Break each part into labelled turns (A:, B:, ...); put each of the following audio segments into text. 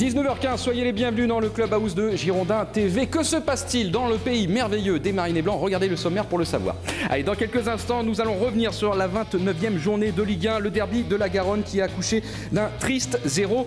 A: 19h15, soyez les bienvenus dans le Clubhouse de Girondins TV. Que se passe-t-il dans le pays merveilleux des Marinés Blancs? Regardez le sommaire pour le savoir. Allez, dans quelques instants, nous allons revenir sur la 29e journée de Ligue 1, le derby de la Garonne qui a accouché d'un triste 0-0.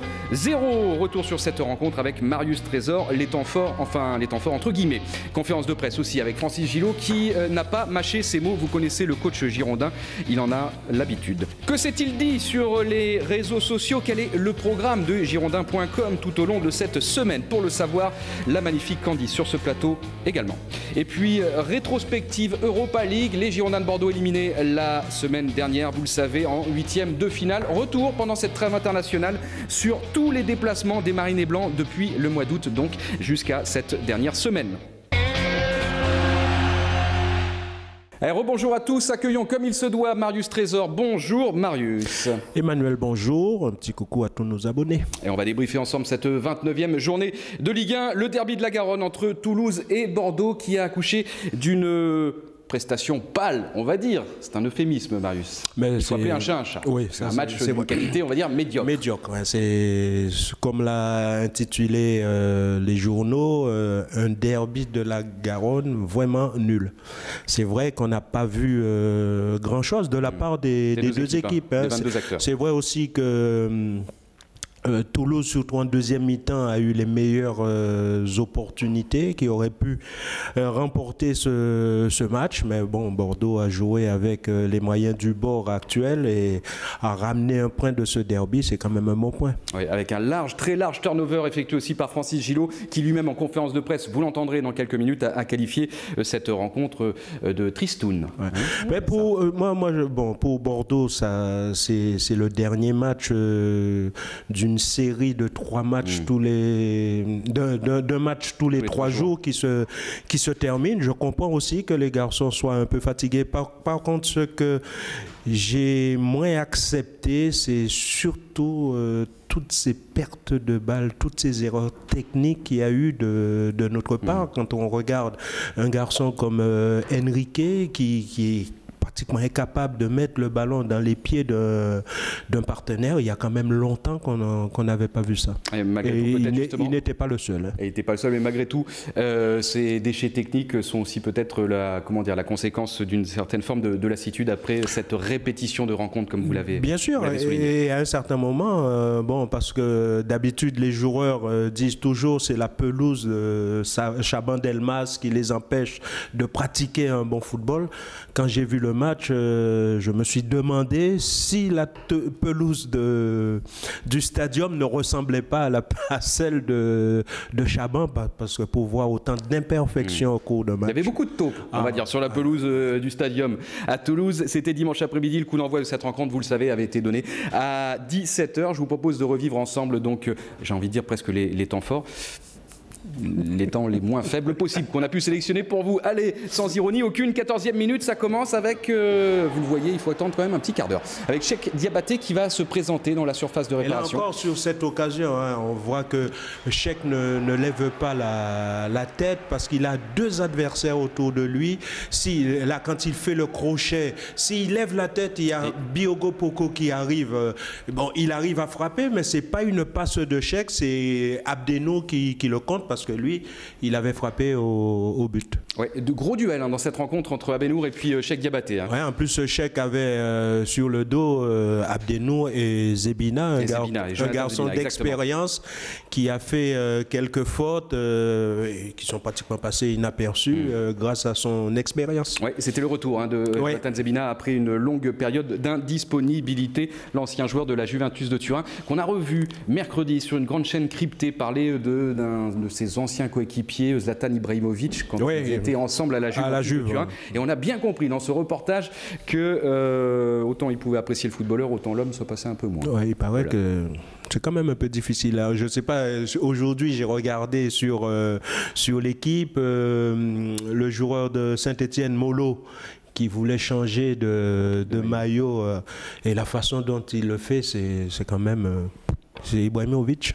A: Retour sur cette rencontre avec Marius Trésor, les temps forts, enfin les temps forts entre guillemets. Conférence de presse aussi avec Francis Gillot qui n'a pas mâché ses mots. Vous connaissez le coach girondin, il en a l'habitude. Que s'est-il dit sur les réseaux sociaux? Quel est le programme de girondins.com tout au long de cette semaine? Pour le savoir, la magnifique Candy sur ce plateau également. Et puis, rétrospective Europa League, les Girondins de Bordeaux éliminés la semaine dernière, vous le savez, en 8e de finale. Retour pendant cette trêve internationale sur tous les déplacements des Marinés Blancs depuis le mois d'août, donc jusqu'à cette dernière semaine. Allez, rebonjour à tous, accueillons comme il se doit Marius Trésor. Bonjour Marius.
B: Emmanuel, bonjour, un petit coucou à tous nos abonnés.
A: Et on va débriefer ensemble cette 29e journée de Ligue 1, le derby de la Garonne entre Toulouse et Bordeaux qui a accouché d'une prestation pâle, on va dire. C'est un euphémisme, Marius.
B: Mais
A: il faut appeler un chat un chat.
B: Oui,
A: c'est un match de qualité, on va dire, médiocre.
B: Médiocre, hein. C'est comme l'a intitulé les journaux, un derby de la Garonne vraiment nul. C'est vrai qu'on n'a pas vu grand-chose de la part des deux équipes. Hein. C'est vrai aussi que Toulouse, surtout en deuxième mi-temps, a eu les meilleures opportunités qui auraient pu remporter ce match. Mais bon, Bordeaux a joué avec les moyens du bord actuel et a ramené un point de ce derby. C'est quand même un bon point.
A: Oui, avec un très large turnover effectué aussi par Francis Gillot, qui lui-même en conférence de presse, vous l'entendrez dans quelques minutes, a qualifié cette rencontre de tristoun.
B: Ouais. Mais pour pour Bordeaux, c'est le dernier match d'une série de 3 matchs d'un match tous les 3 jours qui se termine. Je comprends aussi que les garçons soient un peu fatigués. Par contre, ce que j'ai moins accepté, c'est surtout toutes ces pertes de balles, toutes ces erreurs techniques qu'il y a eu de notre part. Quand on regarde un garçon comme Enrique qui est pratiquement incapable de mettre le ballon dans les pieds d'un partenaire. Il y a quand même longtemps qu'on n'avait pas vu ça. Et il n'était pas le seul. Hein.
A: Il n'était pas le seul, mais malgré tout, ces déchets techniques sont aussi peut-être la conséquence d'une certaine forme de lassitude après cette répétition de rencontres, comme vous l'avez souligné.
B: Bien sûr, et à un certain moment, parce que d'habitude, les joueurs disent toujours c'est la pelouse de Chaban-Delmas qui les empêche de pratiquer un bon football. Quand j'ai vu le match, je me suis demandé si la pelouse du stadium ne ressemblait pas à celle de Chaban, parce que pour voir autant d'imperfections au cours de match.
A: Il y avait beaucoup de taupes, on va dire, sur la pelouse du stadium. À Toulouse, c'était dimanche après-midi. Le coup d'envoi de cette rencontre, vous le savez, avait été donné à 17h. Je vous propose de revivre ensemble, donc, j'ai envie de dire presque les temps forts. Les temps les moins faibles possibles qu'on a pu sélectionner pour vous. Allez, sans ironie aucune, 14e minute, ça commence avec, vous le voyez, il faut attendre quand même un petit quart d'heure, avec Cheikh Diabaté qui va se présenter dans la surface de réparation.
B: Et là encore, sur cette occasion, hein, on voit que Cheikh ne lève pas la tête parce qu'il a 2 adversaires autour de lui. Là, quand il fait le crochet, s'il lève la tête, il y a Biogo Poko qui arrive. Bon, il arrive à frapper, mais c'est pas une passe de Cheikh, c'est Abdeno qui le compte, parce que lui, il avait frappé au but.
A: Ouais, de gros duels dans cette rencontre entre Abdenour et puis Cheikh Diabaté. Hein.
B: Ouais, en plus, Cheikh avait sur le dos Abdenour et Zebina, un garçon d'expérience qui a fait quelques fautes qui sont pratiquement passées inaperçues grâce à son expérience.
A: Ouais, c'était le retour de Jonathan Zebina après une longue période d'indisponibilité. L'ancien joueur de la Juventus de Turin, qu'on a revu mercredi sur une grande chaîne cryptée parler d'un de ses anciens coéquipiers, Zlatan Ibrahimovic, quand ils étaient ensemble à la Juve de Turin. Et on a bien compris dans ce reportage que autant il pouvait apprécier le footballeur, autant l'homme se passait un peu moins.
B: Ouais, il paraît que c'est quand même un peu difficile. Là. Je ne sais pas, aujourd'hui j'ai regardé sur l'équipe, le joueur de Saint-Étienne, Molo, qui voulait changer de maillot, et la façon dont il le fait, c'est quand même... c'est Ibrahimovic.